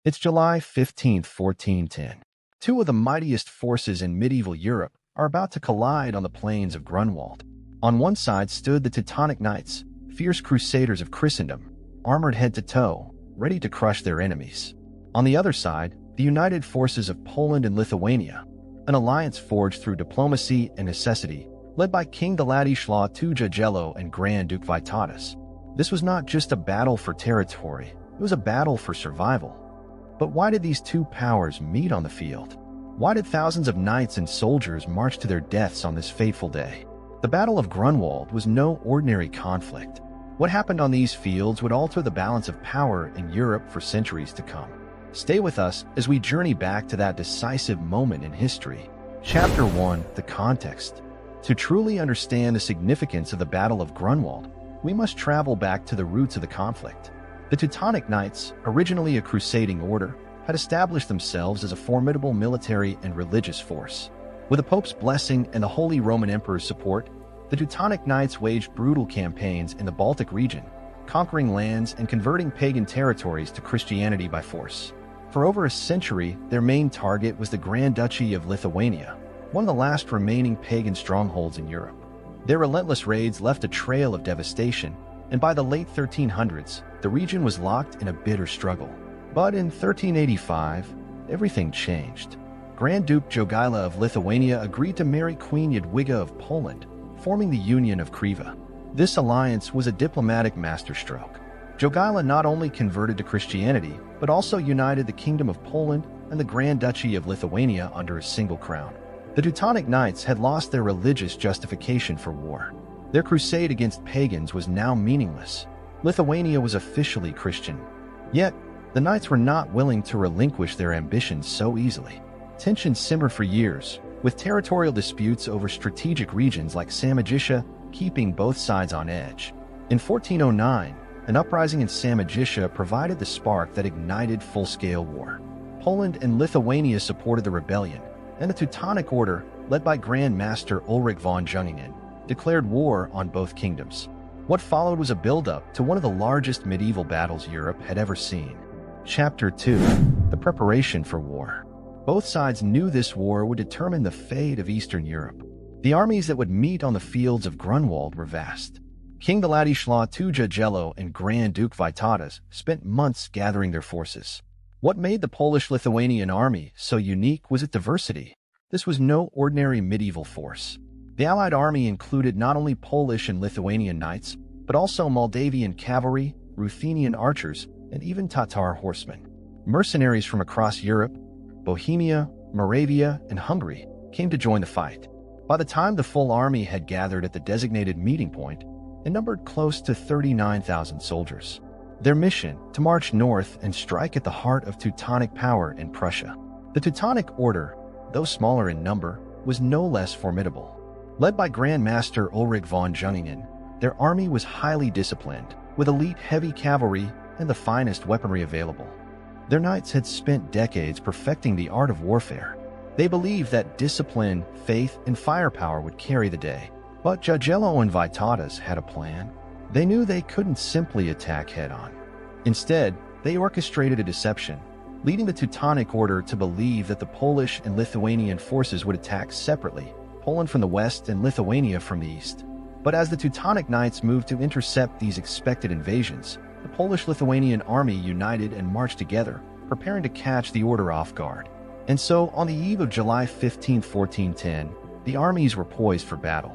It's July 15, 1410. Two of the mightiest forces in medieval Europe are about to collide on the plains of Grunwald. On one side stood the Teutonic Knights, fierce crusaders of Christendom, armored head to toe, ready to crush their enemies. On the other side, the united forces of Poland and Lithuania, an alliance forged through diplomacy and necessity, led by King Władysław II Jagiełło and Grand Duke Vytautas. This was not just a battle for territory, it was a battle for survival. But why did these two powers meet on the field? Why did thousands of knights and soldiers march to their deaths on this fateful day? The Battle of Grunwald was no ordinary conflict. What happened on these fields would alter the balance of power in Europe for centuries to come. Stay with us as we journey back to that decisive moment in history. Chapter 1: The Context. To truly understand the significance of the Battle of Grunwald, we must travel back to the roots of the conflict. The Teutonic Knights, originally a crusading order, had established themselves as a formidable military and religious force. With the Pope's blessing and the Holy Roman Emperor's support, the Teutonic Knights waged brutal campaigns in the Baltic region, conquering lands and converting pagan territories to Christianity by force. For over a century, their main target was the Grand Duchy of Lithuania, one of the last remaining pagan strongholds in Europe. Their relentless raids left a trail of devastation, and by the late 1300s, the region was locked in a bitter struggle. But in 1385, everything changed. Grand Duke Jagiełło of Lithuania agreed to marry Queen Jadwiga of Poland, forming the Union of Kriva. This alliance was a diplomatic masterstroke. Jagiełło not only converted to Christianity, but also united the Kingdom of Poland and the Grand Duchy of Lithuania under a single crown. The Teutonic Knights had lost their religious justification for war. Their crusade against pagans was now meaningless. Lithuania was officially Christian. Yet, the Knights were not willing to relinquish their ambitions so easily. Tensions simmered for years, with territorial disputes over strategic regions like Samogitia keeping both sides on edge. In 1409, an uprising in Samogitia provided the spark that ignited full-scale war. Poland and Lithuania supported the rebellion, and the Teutonic Order, led by Grand Master Ulrich von Jungan, declared war on both kingdoms. What followed was a build-up to one of the largest medieval battles Europe had ever seen. Chapter 2: The Preparation for War. Both sides knew this war would determine the fate of Eastern Europe. The armies that would meet on the fields of Grunwald were vast. King Władysław II Jagiełło and Grand Duke Vytautas spent months gathering their forces. What made the Polish-Lithuanian army so unique was its diversity. This was no ordinary medieval force. The Allied army included not only Polish and Lithuanian knights, but also Moldavian cavalry, Ruthenian archers, and even Tatar horsemen. Mercenaries from across Europe, Bohemia, Moravia, and Hungary came to join the fight. By the time the full army had gathered at the designated meeting point, it numbered close to 39,000 soldiers. Their mission, to march north and strike at the heart of Teutonic power in Prussia. The Teutonic Order, though smaller in number, was no less formidable. Led by Grand Master Ulrich von Jungan, their army was highly disciplined, with elite heavy cavalry and the finest weaponry available. Their knights had spent decades perfecting the art of warfare. They believed that discipline, faith, and firepower would carry the day. But Jagiełło and Vytautas had a plan. They knew they couldn't simply attack head-on. Instead, they orchestrated a deception, leading the Teutonic Order to believe that the Polish and Lithuanian forces would attack separately, Poland from the west and Lithuania from the east. But as the Teutonic Knights moved to intercept these expected invasions, the Polish-Lithuanian army united and marched together, preparing to catch the order off guard. And so, on the eve of July 15, 1410, the armies were poised for battle.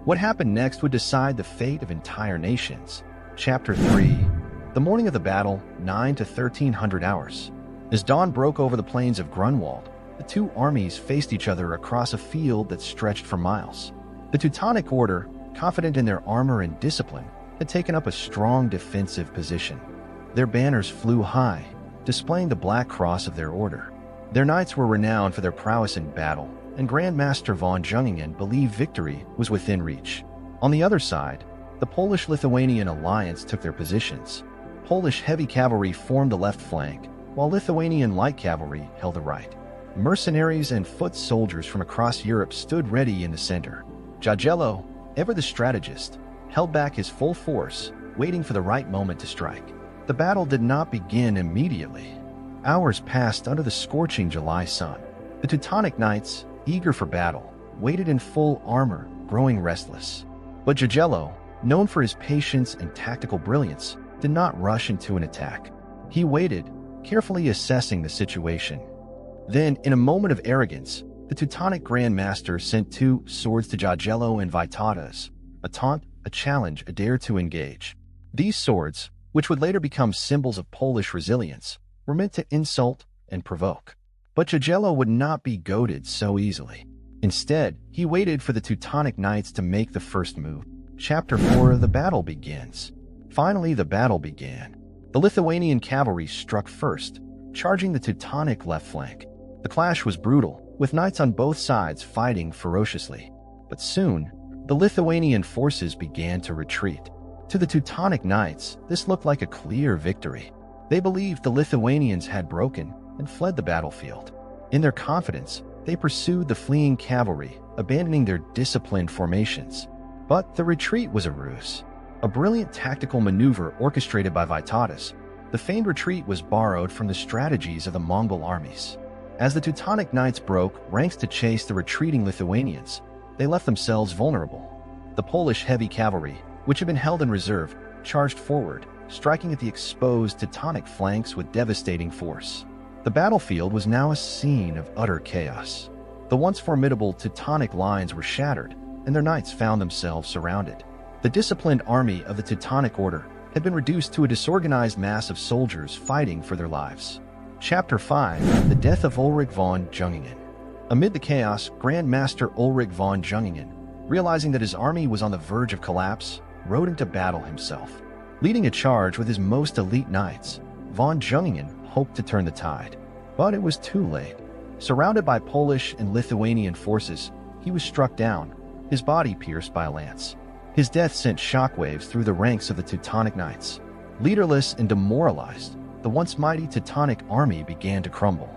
What happened next would decide the fate of entire nations. Chapter 3: The morning of the battle, 9 to 1300 hours. As dawn broke over the plains of Grunwald, the two armies faced each other across a field that stretched for miles. The Teutonic Order, confident in their armor and discipline, had taken up a strong defensive position. Their banners flew high, displaying the black cross of their order. Their knights were renowned for their prowess in battle, and Grand Master von Jungan believed victory was within reach. On the other side, the Polish-Lithuanian alliance took their positions. Polish heavy cavalry formed the left flank, while Lithuanian light cavalry held the right. Mercenaries and foot soldiers from across Europe stood ready in the center. Jagiełło, ever the strategist, held back his full force, waiting for the right moment to strike. The battle did not begin immediately. Hours passed under the scorching July sun. The Teutonic Knights, eager for battle, waited in full armor, growing restless. But Jagiełło, known for his patience and tactical brilliance, did not rush into an attack. He waited, carefully assessing the situation. Then, in a moment of arrogance, the Teutonic Grand Master sent 2 swords to Jagiełło and Vytautas, a taunt, a challenge, a dare to engage. These swords, which would later become symbols of Polish resilience, were meant to insult and provoke. But Jagiełło would not be goaded so easily. Instead, he waited for the Teutonic Knights to make the first move. Chapter 4 of the battle begins. Finally, the battle began. The Lithuanian cavalry struck first, charging the Teutonic left flank. The clash was brutal, with knights on both sides fighting ferociously. But soon, the Lithuanian forces began to retreat. To the Teutonic Knights, this looked like a clear victory. They believed the Lithuanians had broken and fled the battlefield. In their confidence, they pursued the fleeing cavalry, abandoning their disciplined formations. But the retreat was a ruse. A brilliant tactical maneuver orchestrated by Vytautas, the feigned retreat was borrowed from the strategies of the Mongol armies. As the Teutonic Knights broke ranks to chase the retreating Lithuanians, they left themselves vulnerable. The Polish heavy cavalry, which had been held in reserve, charged forward, striking at the exposed Teutonic flanks with devastating force. The battlefield was now a scene of utter chaos. The once formidable Teutonic lines were shattered, and their knights found themselves surrounded. The disciplined army of the Teutonic Order had been reduced to a disorganized mass of soldiers fighting for their lives. Chapter 5: The Death of Ulrich von Jungan. Amid the chaos, Grand Master Ulrich von Jungan, realizing that his army was on the verge of collapse, rode into battle himself. Leading a charge with his most elite knights, von Jungan hoped to turn the tide. But it was too late. Surrounded by Polish and Lithuanian forces, he was struck down, his body pierced by a lance. His death sent shockwaves through the ranks of the Teutonic Knights. Leaderless and demoralized, the once mighty Teutonic army began to crumble.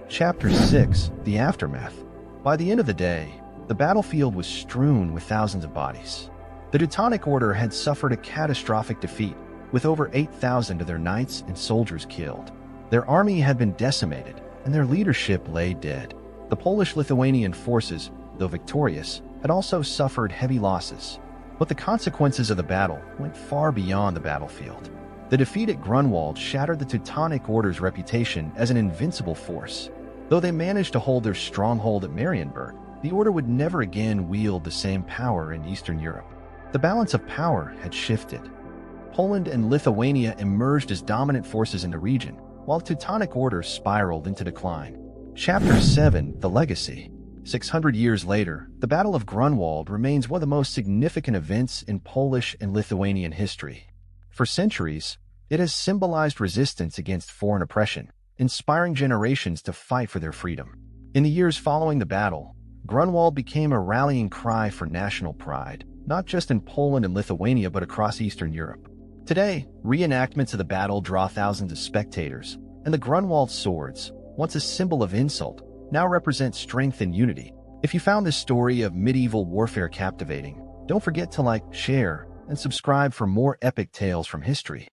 Chapter 6: The Aftermath. By the end of the day, the battlefield was strewn with thousands of bodies. The Teutonic Order had suffered a catastrophic defeat, with over 8,000 of their knights and soldiers killed. Their army had been decimated, and their leadership lay dead. The Polish-Lithuanian forces, though victorious, had also suffered heavy losses. But the consequences of the battle went far beyond the battlefield. The defeat at Grunwald shattered the Teutonic Order's reputation as an invincible force. Though they managed to hold their stronghold at Marienburg, the Order would never again wield the same power in Eastern Europe. The balance of power had shifted. Poland and Lithuania emerged as dominant forces in the region, while the Teutonic Order spiraled into decline. Chapter 7: The Legacy. 600 years later, the Battle of Grunwald remains one of the most significant events in Polish and Lithuanian history. For centuries, it has symbolized resistance against foreign oppression, inspiring generations to fight for their freedom. In the years following the battle, Grunwald became a rallying cry for national pride, not just in Poland and Lithuania but across Eastern Europe. Today, reenactments of the battle draw thousands of spectators, and the Grunwald swords, once a symbol of insult, now represent strength and unity. If you found this story of medieval warfare captivating, don't forget to like, share, and subscribe for more epic tales from history.